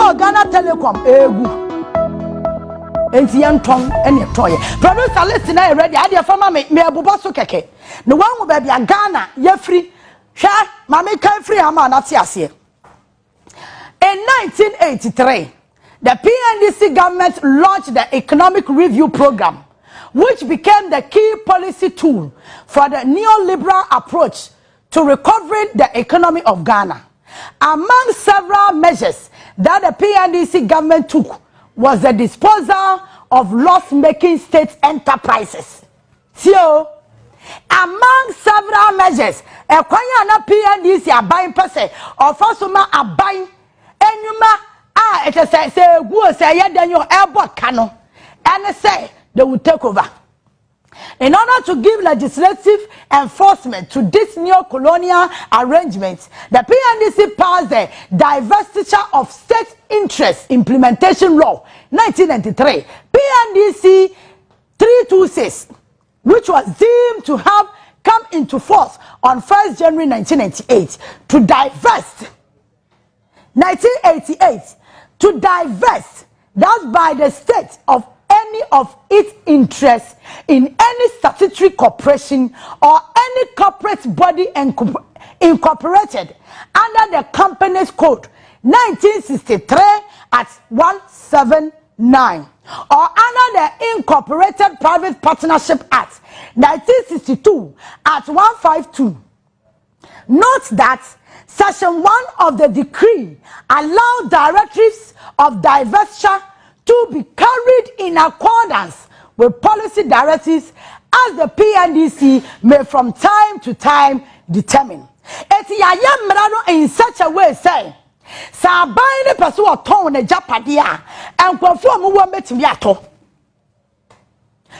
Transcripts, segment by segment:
so Ghana Telecom egu enti yanton ene toye producer list na ready ade fama me abubo so keke ne wan ba bia Ghana ye free hwa mame kan free ama na te ase. In 1983 the PNDC government launched the Economic Review Program, which became the key policy tool for the neoliberal approach to recovering the economy of Ghana. Among several measures that the PNDC government took was the disposal of loss-making state enterprises. So, among several measures, a kwanya PNDC abayin pese, ofasoma abayin, enyuma, it is say, go say, yedanyo airport kano, and say, they will take over. In order to give legislative enforcement to this neo-colonial arrangement, the PNDC passed the Divestiture of State Interest Implementation Law 1993, PNDC 326, which was deemed to have come into force on 1st January 1998 to divest. 1988 to divest, thus by the state of any of its interests in any statutory corporation or any corporate body incorporated under the Companies Code 1963 at 179 or under the Incorporated Private Partnership Act 1962 at 152. Note that Section 1 of the decree allowed directives of divestiture to be carried in accordance with policy directives as the PNDC may from time to time determine. In such a way say, Sabai ne person or tone ne japadia and conform who were met me at all.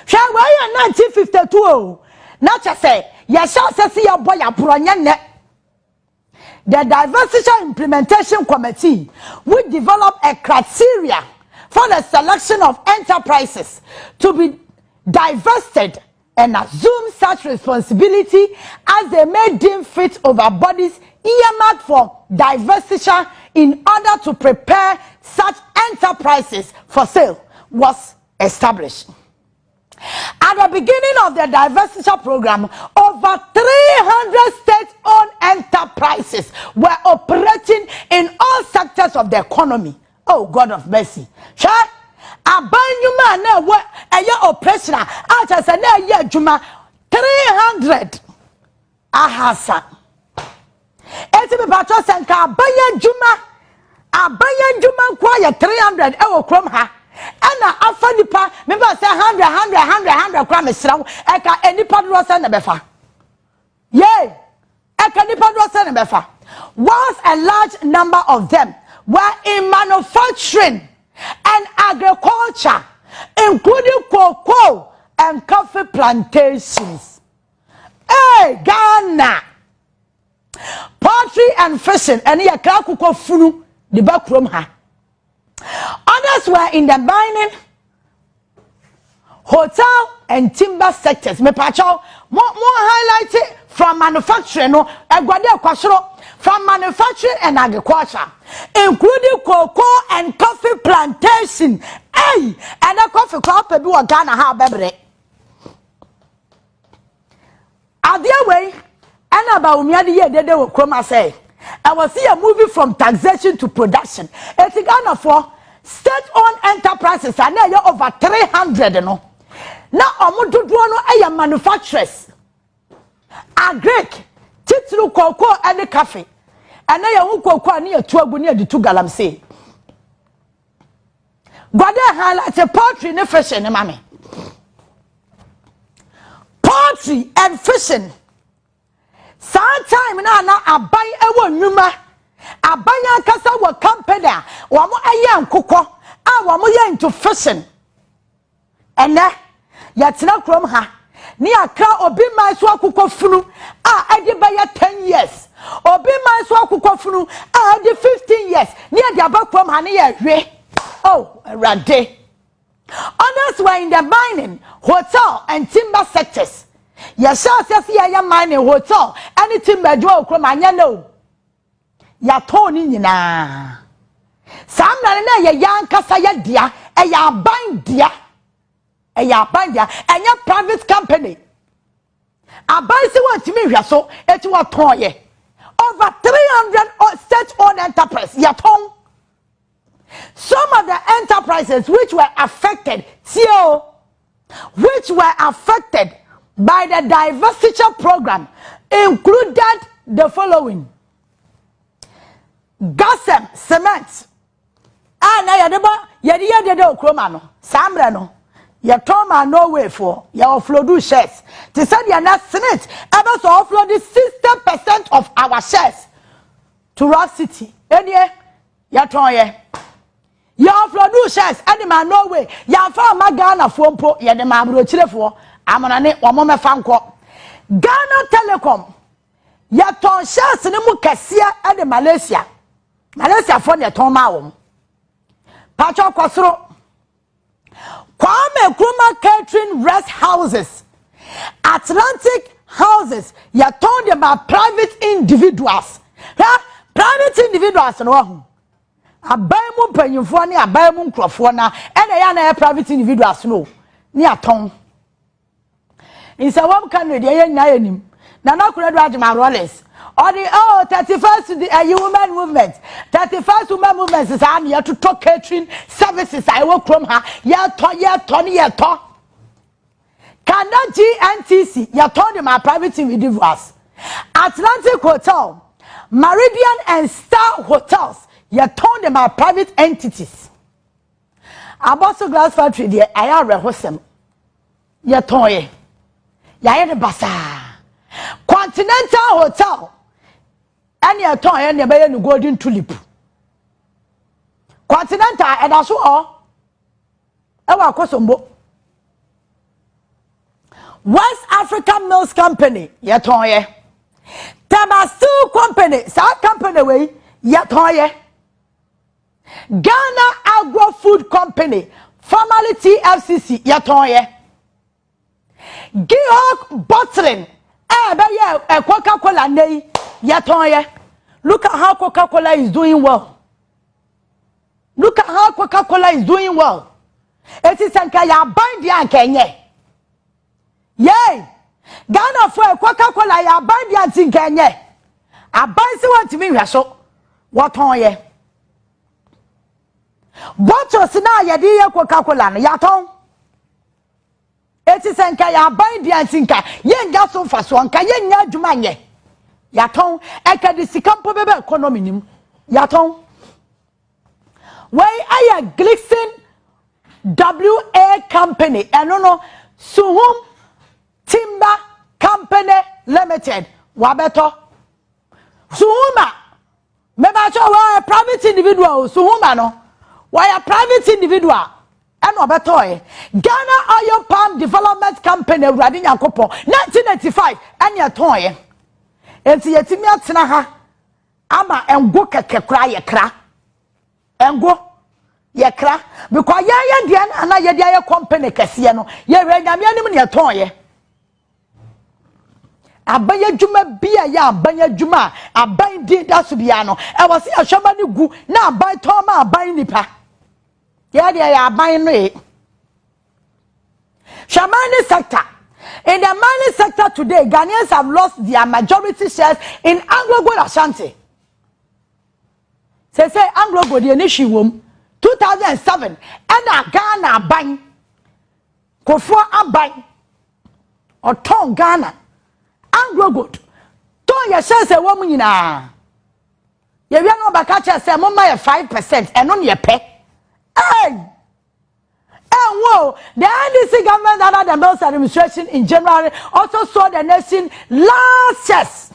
Shall we 1952? Not just say, yes, shall see your boy a bronyane. The Divestiture Implementation Committee will develop a criteria for the selection of enterprises to be divested and assume such responsibility as they may deem fit over bodies earmarked for divestiture in order to prepare such enterprises for sale was established. At the beginning of the divestiture program, over 300 state-owned enterprises were operating in all sectors of the economy. Oh, God of mercy. Sure? Abanyuma na what a year operational out as a year juma 300 ahasa. Eti me patro senka abanya juma kwaya 300 ewo krom ha. Ana afa nipa member say 100 kwa mesra eka enipa do say na befa. Yay! Eka nipa do say na befa. Whilst a large number of them were in manufacturing and agriculture, including cocoa and coffee plantations. Hey, Ghana! Poultry and fishing, and here kuko funu the back room ha. Others were in the mining, hotel, and timber sectors. Me pacho more highlighted from manufacturing, no, from manufacturing and agriculture, including cocoa and coffee plantation. Hey, and a coffee crop be what Ghana have bebre. Other way, and Bawumia the year they will come say. I will see a movie from taxation to production. It's Ghana for state-owned enterprises and they are over 300. No, now omudu no aya manufacturers. Agric, titru cocoa and the coffee. And they are cocoa near 12 near the 2 galamsey. Gwade highlights a poultry and fishing, mammy. Poultry and fishing. Sometime na abai ewo nyuma abanya kasa wo company wo mo aye nkokɔ a wo mo ye into fishing ene ya tena krom ha ni aka obi man so akokɔ funu a ade ba ya 10 years obi man so akokɔ funu a ade 15 years ni ade aba krom ha ni ya hwe oh rade. Others were in the mining, hotel and timber sectors. Yes, yes, ya mining hotel. Anything by Joe Cromanya no. Ya Tony na. Some Samra na ye yankasa ye dia e ya ban dia enya private company aban se wantimi hwa so eti waton ye over 300 state-owned enterprise yaton. Some of the enterprises which were affected by the divestiture program included the following: Gasem Cement. Na yadeba yede okroma no samre no yeton ma no way for ya offload shares. They said you are not Senate ever so offload 60% of our shares to Rock City. Enye yaton ye ya offload shares any man no way ya fa ma Ghana fompo ye de ma abrochirefo amonane omo fanko Ghana Telecom yaton shares ne mu kese e de Malaysia for ne ton ma wo Pacho Kosro Kwame Nkrumah Catering Rest Houses, Atlantic Houses, you told them about private individuals. Private individuals no. Abaimu penyufo ni abaimu nkrofo na ya na private individuals no. Ni aton. Insa wam kan de ye nya yanim. Na na kuredo adjuma Rollins. Or the 31st women movement. 31st women movement is I'm here to talk catering services. I work from her. Yeah, to. Can that GNTC? You told them my private individuals. Atlantic Hotel, Meridian and Star Hotels. You told them my private entities. Aboso Glass Factory there. I am rehosem. You told ye. Ya the bazaar. Continental Hotel. And your tongue and your bay golden tulip. Continental and also all. Ewa Kosombo. West African Mills Company, your tongue. Tamastu Company, South Company way, your tongue. Ghana Agro Food Company, formerly TFCC, your tongue. Gihok Bottling, a Coca-Cola nay. Look at how Coca-Cola is doing well. Look at how Coca-Cola is doing well. It is an kaya bandi an Kenya. Yay! Ghana for Coca-Cola ya bandi an Kenya. A bandi want to be so. What on ye? What was now ya dear Coca-Cola? Yaton. It is an kaya bandi an Sinka. Yen gaso for swanka yen ya jumanye. Yaton, eka de sikampo bebe economy nim. Yaton. Why I a Glixen WA company and no Suhum Timber Company Limited. Wabeto. Suhuma. Mebacho wa a private individual. Suhuma no. Why a private individual. And Wabeto. Ghana Oil Palm Development Company Radinya Kopo 1995 and Yaton. Enti yetimi atena ha ama engo kekekra yekra engo yekra because ye dia na ye dia ye company kese no ye nyame anim ne yeton ye abanya djuma bia ya abanya djuma aban di da so bia no e wo se ahwaba ne gu na aban ton ma aban nipa ye dia ya aban no e Shamani sector. In the mining sector today, Ghanaians have lost their majority shares in Anglo-Gold Ashanti. Say Anglo-Gold, the initial womb, 2007, and Ghana buying, Koficountrymantv buying, or Tom Ghana, Anglo-Gold. Tom your shares a woman in a. You know, Bakacha say, Mama 5%, and on your pay. Hey! Whoa, the NDC government under the Mills administration in January also saw the nation last yes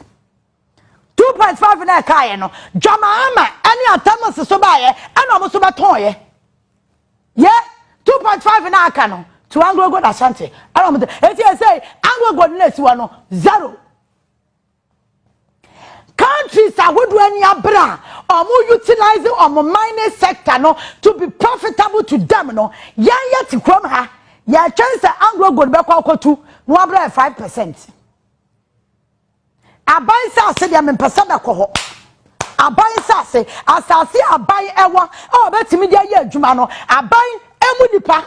2.5 in a kayano. Mahama any atamas so buy and almost about toy. Yeah, 2.5 in a cano to Anglo-Gold Ashanti. I don't say Anglo-Gold next one 0. Countries are good when you bra or more utilizing on the mining sector no to be profitable to them no ya to come her ya chance Anglo-Gold back to 5%. Abai sa se dia me pesa da ko ho aban sase asase aban ewa o betimi dia ye adwuma no aban emu nipa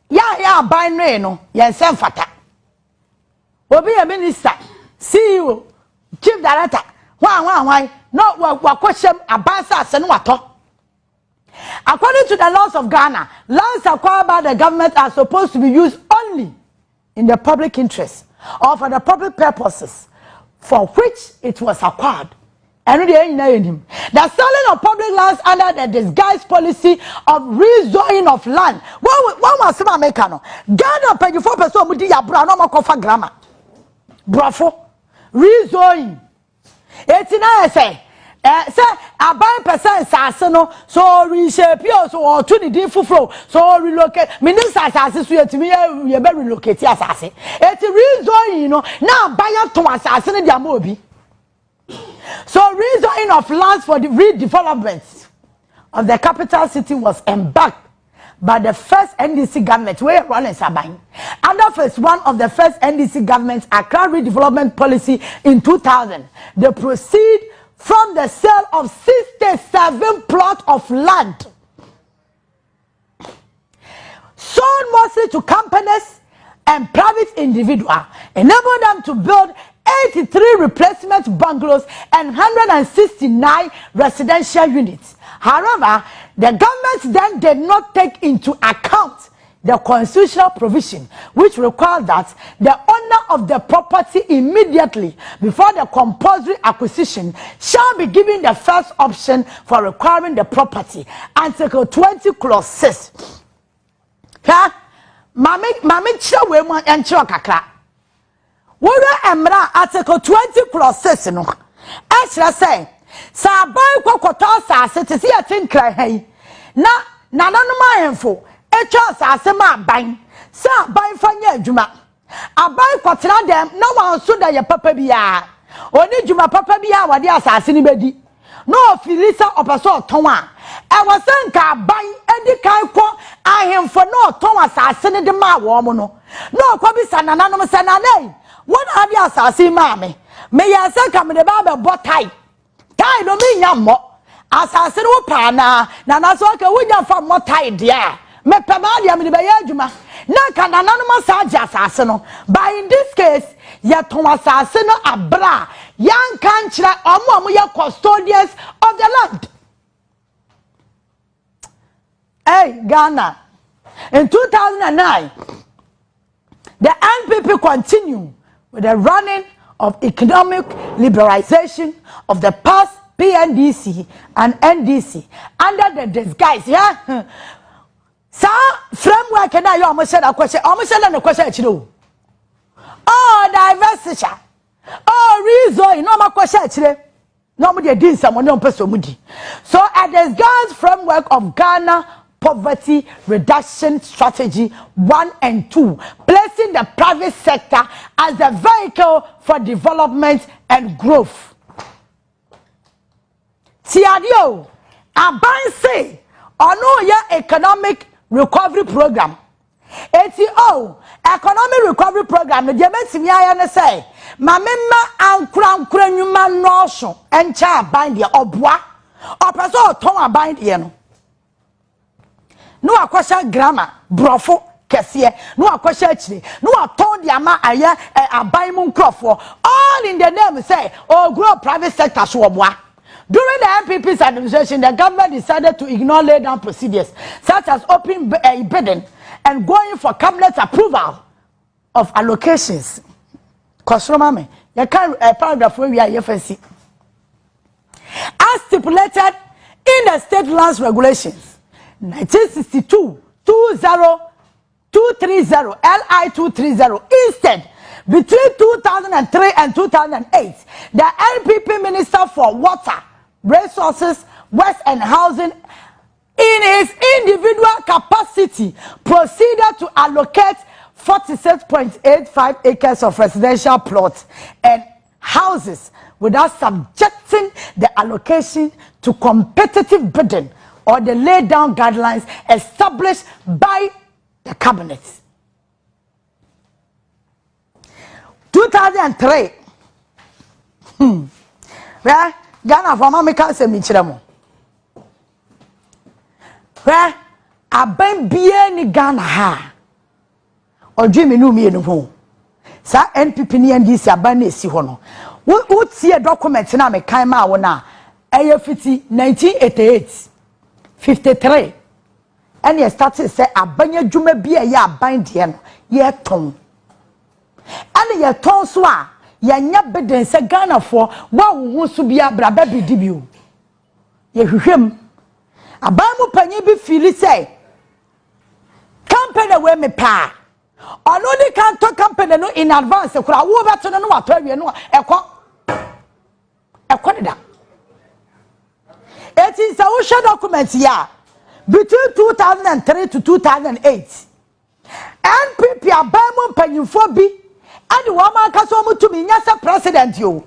ya aban no ye nsem fata obi ye minister CEO chief director wan no wakwashem aban sase no wato. According to the laws of Ghana, lands acquired by the government are supposed to be used only in the public interest or for the public purposes for which it was acquired. The selling of public lands under the disguised policy of rezoning of land. One was some American. Ghana pay 4% mudi ya bra no makofa grammar. Brafo. Rezoning. 89 say aban percent sase no so reshape so or to the din fufro so relocate minister sase so yetimi ye be relocate asase eti rezoning no na aban to asase no dia ma obi. So rezoning of lands for the redevelopment of the capital city was embarked by the first NDC government where running Sabine. Under phase 1 of the first NDC government's Accra redevelopment policy in 2000, they proceed from the sale of 67 plots of land sold mostly to companies and private individuals, enable them to build 83 replacement bungalows and 169 residential units. However, the government then did not take into account the constitutional provision which required that the owner of the property immediately before the compulsory acquisition shall be given the first option for acquiring the property. Article 20 clause 6. Mami chewe mo encho kakra. Wora emra article 20 clause 6 no. Ashra say sa ban kwakwato asase te se yetinkra han na nananum ahemfo echo asase ma ban sa ban fanya adwuma aban kwotena dem na wanso da ye papa bia oni dwuma papa bia wade asase ni bedi no ofilisa opeso oton a e wasanka ban edi kan ko ahemfo no oton asase ni de ma wo mo no no kwa bisa nananum se nanai won ade asase ma me yasa ka me de ba be botai tai no me nya mo asase no pa na na so ka wunya fa mo tai dia me pe ma dia me de be adwuma na ka nananum asaje asase no but in this case ya ton asase no abra yan kan kira omo ya custodians of the land. Hey Ghana, in 2009 the NPP continued with the running of economic liberalization of the past PNDC and NDC under the disguise sa framework na you almost said a question na question chiro oh diversity oh reason no ma question chire no mo dey din some no person mudi. So a disguised framework of Ghana Poverty Reduction Strategy 1 and 2, placing the private sector as a vehicle for development and growth. Tiadio, Abanse, ono ya economic recovery program. ATO, economic recovery program, the Jemetimi ayane say, Mamema ankura nyuma notion, encha bind ya obwa, opeso ton bind yeno. No akwasha grammar brofo kese no akwasha chire no aton de ama aye aban mu nkrofo all in the name say oh grow private sector so oboa. During the NPP's administration, the government decided to ignore laid down procedures such as open bidding and going for cabinet approval of allocations. Kosroma you can paragraph where we are FNC. As stipulated in the state lands regulations 1962 20230 LI 230. Instead, between 2003 and 2008, the NPP Minister for Water, Resources, Waste and Housing, in his individual capacity, proceeded to allocate 46.85 acres of residential plots and houses without subjecting the allocation to competitive bidding or the laid down guidelines established by the cabinet. 2003. Ghana for mama ka se mi kire mo hwe aban bie ni Ghana ha odwe me no mi enu ho sa NPP ni NDC aban na esi ho no wo tie document na me kan ma wo na eye fiti 1988 53 and ye started say abanya dwuma bia ye aban de no ye ton and ye ton so a ye nya beden say Ghana for wa wo so bia braba bidi bi o ye hwehwem aban mu panyi bi fili say company we me pa ono ni kan to company no in advance kura wo beto no wato awie no ekọ da it is a social document ya between 2003 to 2008 NPP aban mu panyimfo bi ani wo ma ka so mutumi nya se president yo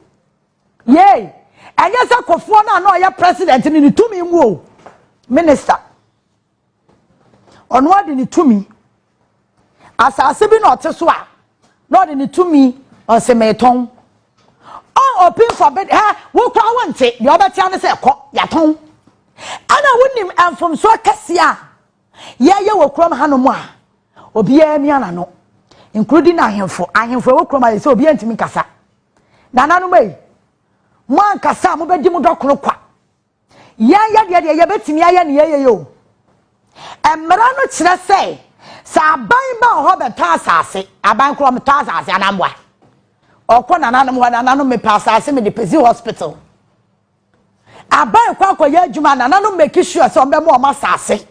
ye anya se Akuffo na ya president ni tumi mu o minister ono ade ni tumi asase bi na oteso a no ade ni tumi o se meton on open for bed ha wo kwa wonte de obeti ane se ekọ yaton ana wonim amfom so kase a ye wo krom hanomu a obi ami ana no including ahemfo wo krom a se obi antimi kasa nananu mai mo ankasa mo bedi mo dokono kwa ya de betimi aya ne ye yo emra no kire se sa aban ba ho beta asase aban krom ta asase anambwa okọ nananu me pa asase me de pezi hospital aban kwa ya adwuma nananu make sure se ombe mo asase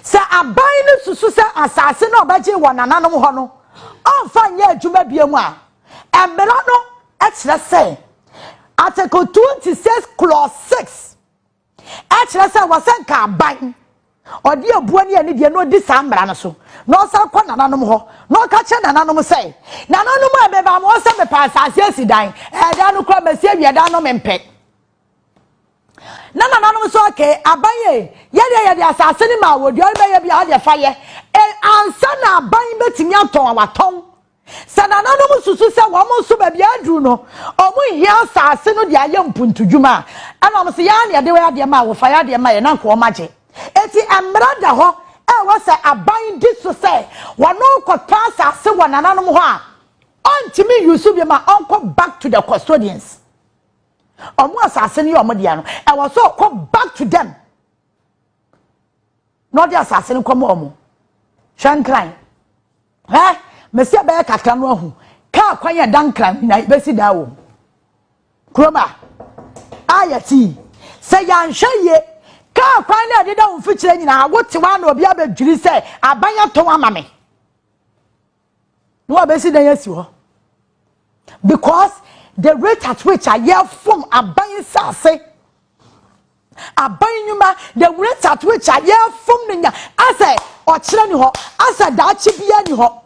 se aban no susu se asase na obaje wo nananu ho no onfa nya adwuma biemu a emra no e kire se article 26 clause 6 e kire se wasanka aban odi abuo ne ani de no di samra no so no sa kwa nananum ho no ka che nananum sei nananum a be ba mo se me pa asase asidan e da no kra mesi awie da no mempe nananum so ke abaye ye de asase ni ma wodi o be ye bia de fa ye ansa na aban betimi aton awaton sa nananum susu se wo mo so ba bia adru no o mo hia asase no de aye mpuntudwuma ana mo se ya ne de we de ma wo fa ya de ma ye na ko maje eti emrada ho e wo se aban di so se wono ko pasa se wonananom ho a ontimi yusu bi ma onko back to the custodians omo asase ne omo dia no e wo so ko back to them no dia asase ne komo omo shankran mesia be kakra no ahu ka kwanya dankran na besi da wo kroma ayati se yanhye ka kwan na de da wo fikire nyina wote wa na obi abadwiri se abanya to amame no abesi dan yasi ho because the rate at which I hear from aban sase aban nyuma the rate at which I hear from nya ase o kire ni ho ase da chi bia ni ho